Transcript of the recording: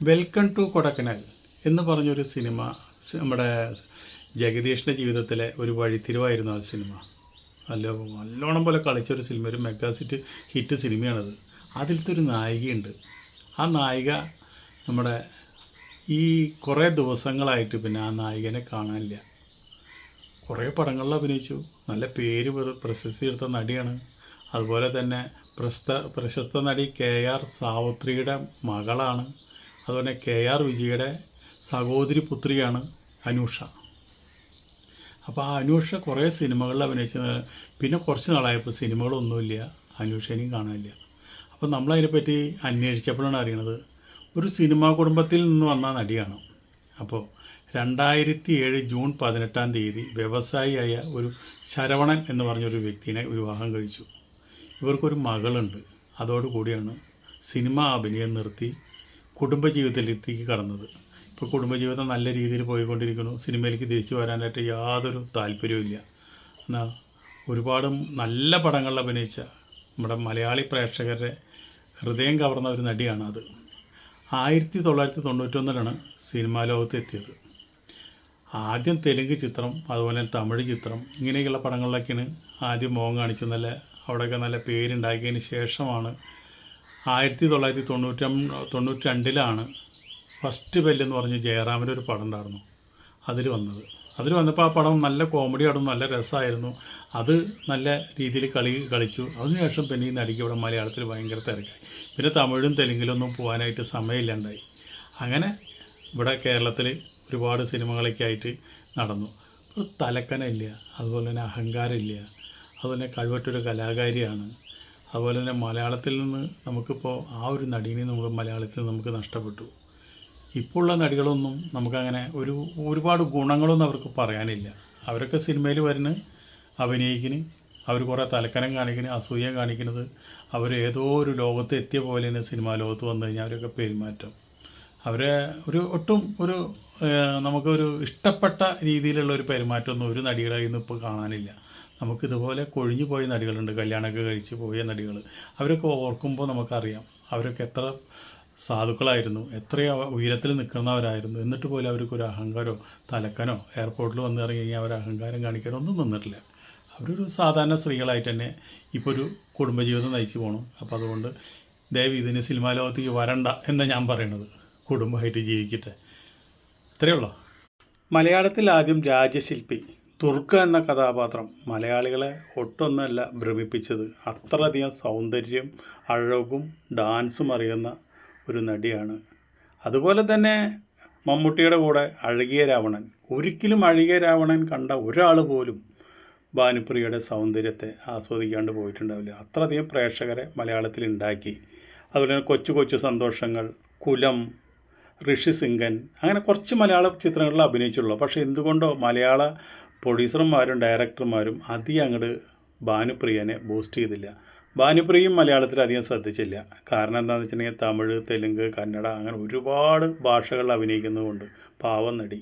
Welcome to Kodaikanal എന്ന് പറഞ്ഞൊരു cinema നമ്മുടെ ജഗദീഷിൻ്റെ ജീവിതത്തിലെ ഒരു വഴിത്തിരിവായിരുന്നു ആ സിനിമ. നല്ലോണം പോലെ കളിച്ചൊരു സിനിമ, ഒരു മെഗാസിറ്റ് ഹിറ്റ് സിനിമയാണത്. അതിലത്തെ ഒരു നായികയുണ്ട്. ആ നായിക നമ്മുടെ ഈ കുറേ ദിവസങ്ങളായിട്ട് പിന്നെ ആ നായികനെ കാണാനില്ല. കുറേ പടങ്ങളിൽ അഭിനയിച്ചു, നല്ല പേര് പ്രശസ്തി എടുത്ത നടിയാണ്. അതുപോലെ തന്നെ പ്രശസ്ത നടി KR സാവിത്രിയുടെ മകളാണ്. അതുപോലെ KR വിജയുടെ സഹോദരി പുത്രിയാണ് അനൂഷ. അപ്പോൾ ആ അനൂഷ കുറേ സിനിമകളിൽ അഭിനയിച്ച, പിന്നെ കുറച്ച് നാളായപ്പോൾ സിനിമകളൊന്നുമില്ല, അനൂഷേനെയും കാണാനില്ല. അപ്പോൾ നമ്മളതിനെപ്പറ്റി അന്വേഷിച്ചപ്പോഴാണ് അറിയണത് ഒരു സിനിമാ കുടുംബത്തിൽ നിന്ന് വന്ന നടിയാണ്. അപ്പോൾ 2007 ജൂൺ 18 വ്യവസായിയായ ഒരു ശരവണൻ എന്ന് പറഞ്ഞൊരു വ്യക്തിനെ വിവാഹം കഴിച്ചു. ഇവർക്കൊരു മകളുണ്ട്. അതോടുകൂടിയാണ് സിനിമ അഭിനയം നിർത്തി കുടുംബജീവിതത്തിലേക്ക് കടന്നത്. ഇപ്പോൾ കുടുംബജീവിതം നല്ല രീതിയിൽ പോയിക്കൊണ്ടിരിക്കുന്നു. സിനിമയിലേക്ക് തിരിച്ചു വരാനായിട്ട് യാതൊരു താല്പര്യവുമില്ല. എന്നാൽ ഒരുപാട് നല്ല പടങ്ങളിൽ അഭിനയിച്ച നമ്മുടെ മലയാളി പ്രേക്ഷകരുടെ ഹൃദയം കവർന്ന ഒരു നടിയാണ് അത്. 1991 സിനിമാ ലോകത്ത് എത്തിയത്. ആദ്യം തെലുങ്ക് ചിത്രം, അതുപോലെ തമിഴ് ചിത്രം, ഇങ്ങനെയൊക്കെയുള്ള പടങ്ങളിലൊക്കെയാണ് ആദ്യം മുഖം കാണിച്ചു. അവിടെയൊക്കെ നല്ല പേരുണ്ടാക്കിയതിന് ശേഷമാണ് 1992 ഫസ്റ്റ് ബെല്ലെന്ന് പറഞ്ഞ് ജയറാമിൻ്റെ ഒരു പടം ഉണ്ടായിരുന്നു, അതിൽ വന്നപ്പോൾ ആ പടം നല്ല കോമഡി ആയിരുന്നു, നല്ല രസമായിരുന്നു. അത് നല്ല രീതിയിൽ കളിച്ചു. അതിനുശേഷം പിന്നെ ഈ നടിക്ക് ഇവിടെ മലയാളത്തിൽ ഭയങ്കര തിരക്കായി. പിന്നെ തമിഴും തെലുങ്കിലൊന്നും പോകാനായിട്ട് സമയമില്ലാണ്ടായി. അങ്ങനെ ഇവിടെ കേരളത്തിൽ ഒരുപാട് സിനിമകളൊക്കെ ആയിട്ട് നടന്നു. ഒരു തലക്കനമില്ല, അതുപോലെ തന്നെ അഹങ്കാരമില്ല, അതുപോലെ കഴിവറ്റൊരു കലാകാരിയാണ്. അതുപോലെ തന്നെ മലയാളത്തിൽ നിന്ന് നമുക്കിപ്പോൾ ആ ഒരു നടീനെ മലയാളത്തിൽ നമുക്ക് നഷ്ടപ്പെട്ടു. ഇപ്പോൾ ഉള്ള നടികളൊന്നും നമുക്കങ്ങനെ ഒരുപാട് ഗുണങ്ങളൊന്നും അവർക്ക് പറയാനില്ല. അവരൊക്കെ സിനിമയിൽ വരുന്ന അഭിനയിക്കുന്നു, അവർ കുറേ തലക്കനം കാണിക്കുന്നു, അസൂയ കാണിക്കുന്നത്. അവർ ഏതോ ഒരു ലോകത്ത് എത്തിയ പോലെ തന്നെ സിനിമാ ലോകത്ത് വന്നു കഴിഞ്ഞാൽ അവരൊക്കെ പെരുമാറ്റം, അവരെ നമുക്കൊരു ഇഷ്ടപ്പെട്ട രീതിയിലുള്ള ഒരു പെരുമാറ്റമൊന്നും ഒരു നടികളായി ഇന്ന് ഇപ്പോൾ കാണാനില്ല. നമുക്കിതുപോലെ കൊഴിഞ്ഞു പോയ നടികളുണ്ട്, കല്യാണമൊക്കെ കഴിച്ച് പോയ നടികൾ. അവരൊക്കെ ഓർക്കുമ്പോൾ നമുക്കറിയാം അവരൊക്കെ എത്ര സാധുക്കളായിരുന്നു, എത്ര ഉയരത്തിൽ നിൽക്കുന്നവരായിരുന്നു. എന്നിട്ട് പോലും അവർക്കൊരു അഹങ്കാരമോ തലക്കനോ എയർപോർട്ടിൽ വന്ന് ഇറങ്ങി കഴിഞ്ഞാൽ അവർ അഹങ്കാരം കാണിക്കാനോ ഒന്നും നിന്നിട്ടില്ല. അവരൊരു സാധാരണ സ്ത്രീകളായിട്ട് തന്നെ ഇപ്പോൾ ഒരു കുടുംബജീവിതം നയിച്ചു പോകണം. അപ്പോൾ അതുകൊണ്ട് ദയവ് ഇതിന് സിനിമാ ലോകത്തേക്ക് വരണ്ട എന്നാണ് ഞാൻ പറയണത്. കുടുംബമായിട്ട് ജീവിക്കട്ടെ, ഇത്രയേ ഉള്ളൂ. മലയാളത്തിൽ ആദ്യം രാജശില്പി തുർക്ക എന്ന കഥാപാത്രം മലയാളികളെ ഒട്ടൊന്നല്ല ഭ്രമിപ്പിച്ചത്. അത്രയധികം സൗന്ദര്യം, അഴകും ഡാൻസും അറിയുന്ന ഒരു നടിയാണ്. അതുപോലെ തന്നെ മമ്മൂട്ടിയുടെ കൂടെ അഴകിയ രാവണൻ. ഒരിക്കലും അഴകിയ രാവണൻ കണ്ട ഒരാൾ പോലും ഭാനുപ്രിയയുടെ സൗന്ദര്യത്തെ ആസ്വദിക്കാണ്ട് പോയിട്ടുണ്ടാവില്ല. അത്രയധികം പ്രേക്ഷകരെ മലയാളത്തിൽ ഉണ്ടാക്കി. അതുപോലെ തന്നെ കൊച്ചു കൊച്ചു സന്തോഷങ്ങൾ, കുലം, ഋഷിസിംഗൻ, അങ്ങനെ കുറച്ച് മലയാള ചിത്രങ്ങളിൽ അഭിനയിച്ചുള്ളൂ. പക്ഷേ എന്തുകൊണ്ടോ മലയാള പ്രൊഡ്യൂസർമാരും ഡയറക്ടർമാരും അധികം അങ്ങോട്ട് ഭാനുപ്രിയനെ ബൂസ്റ്റ് ചെയ്തില്ല. ഭാനുപ്രിയയും മലയാളത്തിൽ അധികം ശ്രദ്ധിച്ചില്ല. കാരണം എന്താണെന്ന് വെച്ചിട്ടുണ്ടെങ്കിൽ തമിഴ്, തെലുങ്ക്, കന്നഡ അങ്ങനെ ഒരുപാട് ഭാഷകളിൽ അഭിനയിക്കുന്നതുകൊണ്ട് പാവം നടി.